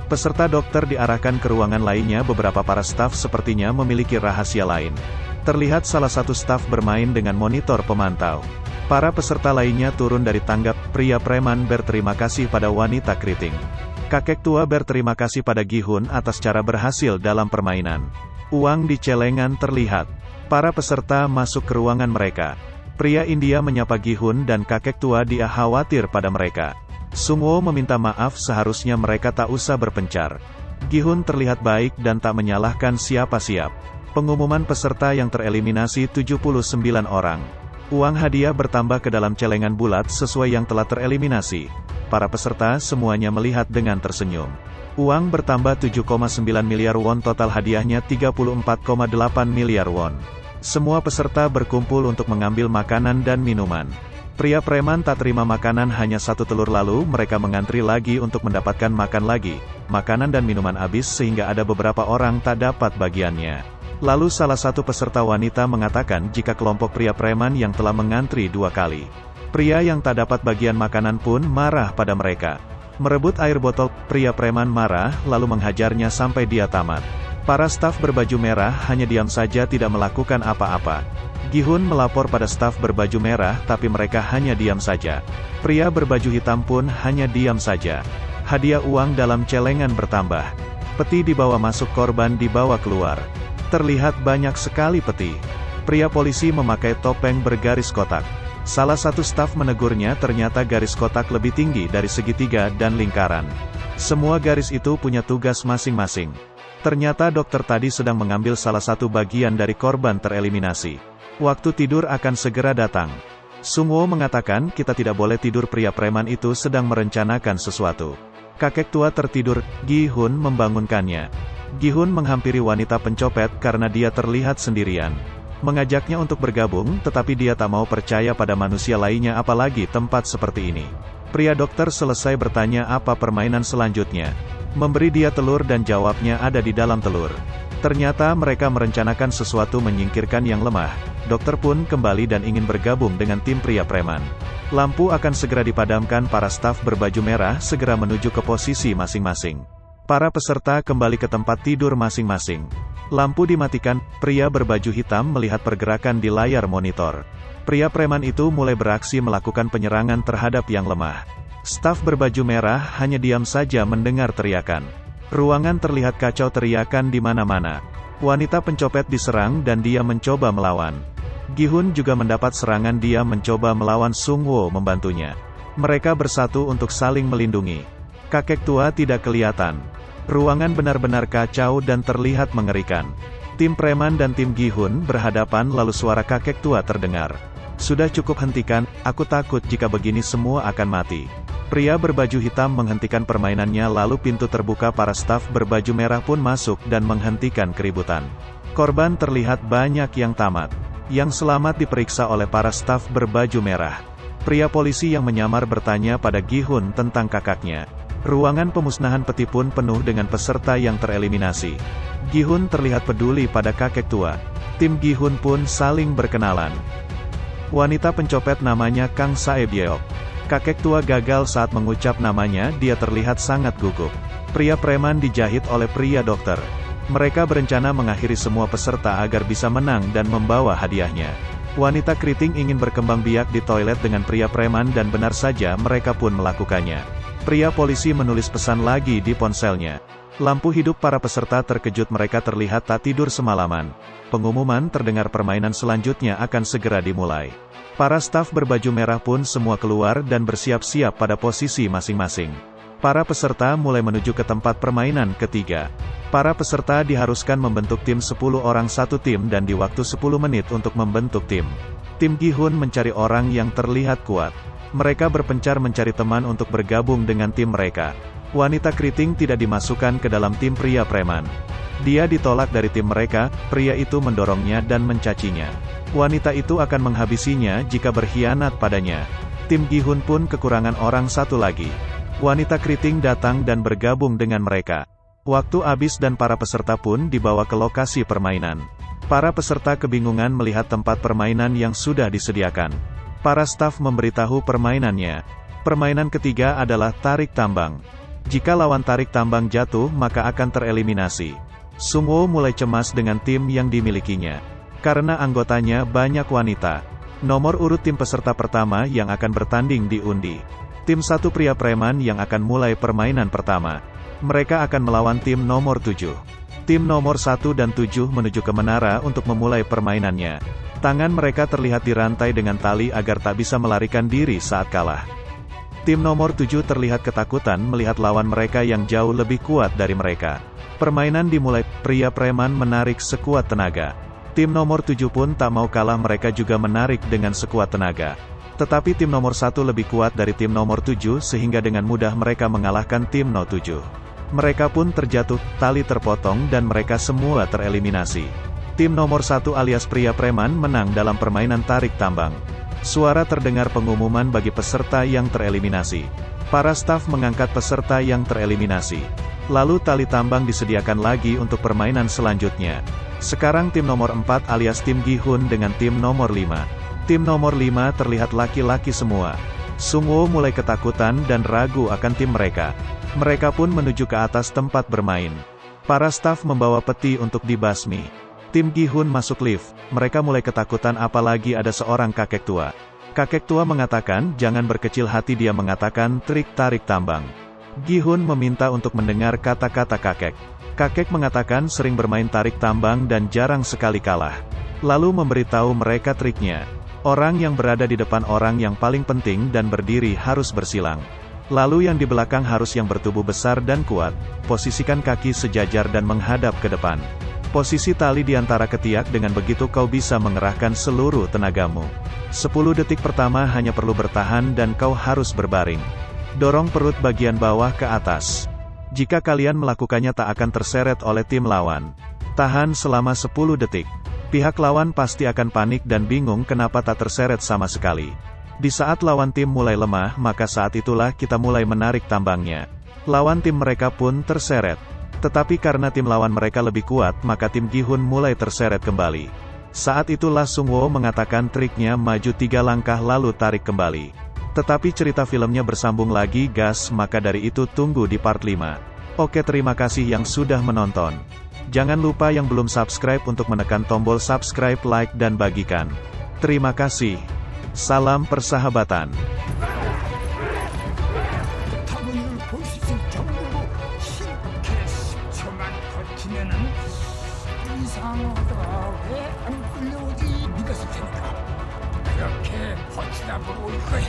Peserta dokter diarahkan ke ruangan lainnya. Beberapa para staf sepertinya memiliki rahasia lain. Terlihat salah satu staf bermain dengan monitor pemantau. Para peserta lainnya turun dari tangga. Pria preman berterima kasih pada wanita keriting. Kakek tua berterima kasih pada Gi-hun atas cara berhasil dalam permainan. Uang di celengan terlihat. Para peserta masuk ke ruangan mereka. Pria India menyapa Gi-hun dan kakek tua. Dia khawatir pada mereka. Sungwo meminta maaf, seharusnya mereka tak usah berpencar. Gi-hun terlihat baik dan tak menyalahkan siapa-siapa. Pengumuman peserta yang tereliminasi 79 orang. Uang hadiah bertambah ke dalam celengan bulat sesuai yang telah tereliminasi. Para peserta semuanya melihat dengan tersenyum. Uang bertambah 7,9 miliar won, total hadiahnya 34,8 miliar won. Semua peserta berkumpul untuk mengambil makanan dan minuman. Pria preman tak terima makanan, hanya satu telur, lalu mereka mengantri lagi untuk mendapatkan makan lagi. Makanan dan minuman habis sehingga ada beberapa orang tak dapat bagiannya. Lalu salah satu peserta wanita mengatakan jika kelompok pria preman yang telah mengantri 2 kali. Pria yang tak dapat bagian makanan pun marah pada mereka. Merebut air botol, pria preman marah lalu menghajarnya sampai dia tamat. Para staf berbaju merah hanya diam saja, tidak melakukan apa-apa. Gi-hun melapor pada staf berbaju merah, tapi mereka hanya diam saja. Pria berbaju hitam pun hanya diam saja. Hadiah uang dalam celengan bertambah. Peti dibawa masuk, korban dibawa keluar. Terlihat banyak sekali peti. Pria polisi memakai topeng bergaris kotak. Salah satu staf menegurnya, ternyata garis kotak lebih tinggi dari segitiga dan lingkaran. Semua garis itu punya tugas masing-masing. Ternyata dokter tadi sedang mengambil salah satu bagian dari korban tereliminasi. Waktu tidur akan segera datang. Sungwo mengatakan kita tidak boleh tidur, pria preman itu sedang merencanakan sesuatu. Kakek tua tertidur, Gi-hun membangunkannya. Gi-hun menghampiri wanita pencopet karena dia terlihat sendirian. Mengajaknya untuk bergabung, tetapi dia tak mau percaya pada manusia lainnya, apalagi tempat seperti ini. Pria dokter selesai bertanya apa permainan selanjutnya. Memberi dia telur dan jawabnya ada di dalam telur. Ternyata mereka merencanakan sesuatu, menyingkirkan yang lemah. Dokter pun kembali dan ingin bergabung dengan tim pria preman. Lampu akan segera dipadamkan, para staf berbaju merah segera menuju ke posisi masing-masing. Para peserta kembali ke tempat tidur masing-masing. Lampu dimatikan, pria berbaju hitam melihat pergerakan di layar monitor. Pria preman itu mulai beraksi melakukan penyerangan terhadap yang lemah. Staf berbaju merah hanya diam saja mendengar teriakan. Ruangan terlihat kacau, teriakan di mana-mana. Wanita pencopet diserang dan dia mencoba melawan. Gi-hun juga mendapat serangan, dia mencoba melawan, Sungwo membantunya. Mereka bersatu untuk saling melindungi. Kakek tua tidak kelihatan. Ruangan benar-benar kacau dan terlihat mengerikan. Tim preman dan tim Gi-hun berhadapan, lalu suara kakek tua terdengar. Sudah cukup, hentikan, aku takut jika begini semua akan mati. Pria berbaju hitam menghentikan permainannya, lalu pintu terbuka, para staf berbaju merah pun masuk dan menghentikan keributan. Korban terlihat banyak yang tamat. Yang selamat diperiksa oleh para staf berbaju merah. Pria polisi yang menyamar bertanya pada Gi-hun tentang kakaknya. Ruangan pemusnahan peti pun penuh dengan peserta yang tereliminasi. Gi-hun terlihat peduli pada kakek tua. Tim Gi-hun pun saling berkenalan. Wanita pencopet namanya Kang Sae-byeok. Kakek tua gagal saat mengucap namanya, dia terlihat sangat gugup. Pria preman dijahit oleh pria dokter. Mereka berencana mengakhiri semua peserta agar bisa menang dan membawa hadiahnya. Wanita keriting ingin berkembang biak di toilet dengan pria preman dan benar saja mereka pun melakukannya. Pria polisi menulis pesan lagi di ponselnya. Lampu hidup, para peserta terkejut, mereka terlihat tak tidur semalaman. Pengumuman terdengar, permainan selanjutnya akan segera dimulai. Para staf berbaju merah pun semua keluar dan bersiap-siap pada posisi masing-masing. Para peserta mulai menuju ke tempat permainan ketiga. Para peserta diharuskan membentuk tim 10 orang satu tim dan di waktu 10 menit untuk membentuk tim. Tim Gi-hun mencari orang yang terlihat kuat. Mereka berpencar mencari teman untuk bergabung dengan tim mereka. Wanita keriting tidak dimasukkan ke dalam tim pria preman. Dia ditolak dari tim mereka, pria itu mendorongnya dan mencacinya. Wanita itu akan menghabisinya jika berkhianat padanya. Tim Gi-hun pun kekurangan orang satu lagi. Wanita keriting datang dan bergabung dengan mereka. Waktu habis dan para peserta pun dibawa ke lokasi permainan. Para peserta kebingungan melihat tempat permainan yang sudah disediakan. Para staf memberitahu permainannya. Permainan ketiga adalah tarik tambang. Jika lawan tarik tambang jatuh maka akan tereliminasi. Sungwoo mulai cemas dengan tim yang dimilikinya. Karena anggotanya banyak wanita. Nomor urut tim peserta pertama yang akan bertanding diundi. Tim 1 pria preman yang akan mulai permainan pertama. Mereka akan melawan tim nomor 7. Tim nomor 1 dan 7 menuju ke menara untuk memulai permainannya. Tangan mereka terlihat dirantai dengan tali agar tak bisa melarikan diri saat kalah. Tim nomor 7 terlihat ketakutan melihat lawan mereka yang jauh lebih kuat dari mereka. Permainan dimulai, pria preman menarik sekuat tenaga. Tim nomor 7 pun tak mau kalah, mereka juga menarik dengan sekuat tenaga. Tetapi tim nomor 1 lebih kuat dari tim nomor 7 sehingga dengan mudah mereka mengalahkan tim no 7. Mereka pun terjatuh, tali terpotong dan mereka semua tereliminasi. Tim nomor 1 alias pria preman menang dalam permainan tarik tambang. Suara terdengar pengumuman bagi peserta yang tereliminasi. Para staf mengangkat peserta yang tereliminasi. Lalu tali tambang disediakan lagi untuk permainan selanjutnya. Sekarang tim nomor 4 alias tim Gi-hun dengan tim nomor 5. Tim nomor 5 terlihat laki-laki semua. Sungwoo mulai ketakutan dan ragu akan tim mereka. Mereka pun menuju ke atas tempat bermain. Para staf membawa peti untuk dibasmi. Tim Gi-hun masuk lift. Mereka mulai ketakutan apalagi ada seorang kakek tua. Kakek tua mengatakan jangan berkecil hati, dia mengatakan trik tarik tambang. Gi-hun meminta untuk mendengar kata-kata kakek. Kakek mengatakan sering bermain tarik tambang dan jarang sekali kalah. Lalu memberitahu mereka triknya. Orang yang berada di depan orang yang paling penting dan berdiri harus bersilang. Lalu yang di belakang harus yang bertubuh besar dan kuat. Posisikan kaki sejajar dan menghadap ke depan. Posisi tali di antara ketiak, dengan begitu kau bisa mengerahkan seluruh tenagamu. 10 detik pertama hanya perlu bertahan dan kau harus berbaring. Dorong perut bagian bawah ke atas. Jika kalian melakukannya tak akan terseret oleh tim lawan. Tahan selama 10 detik. Pihak lawan pasti akan panik dan bingung kenapa tak terseret sama sekali. Di saat lawan tim mulai lemah, maka saat itulah kita mulai menarik tambangnya. Lawan tim mereka pun terseret. Tetapi karena tim lawan mereka lebih kuat, maka tim Gi-hun mulai terseret kembali. Saat itulah Sungwoo mengatakan triknya, maju 3 langkah lalu tarik kembali. Tetapi cerita filmnya bersambung lagi gas, maka dari itu tunggu di part 5. Oke, terima kasih yang sudah menonton. Jangan lupa yang belum subscribe untuk menekan tombol subscribe, like dan bagikan. Terima kasih. Salam persahabatan. 이상하다. 왜 안 끌려오지? 네가 새 버티다 보고 올 거야.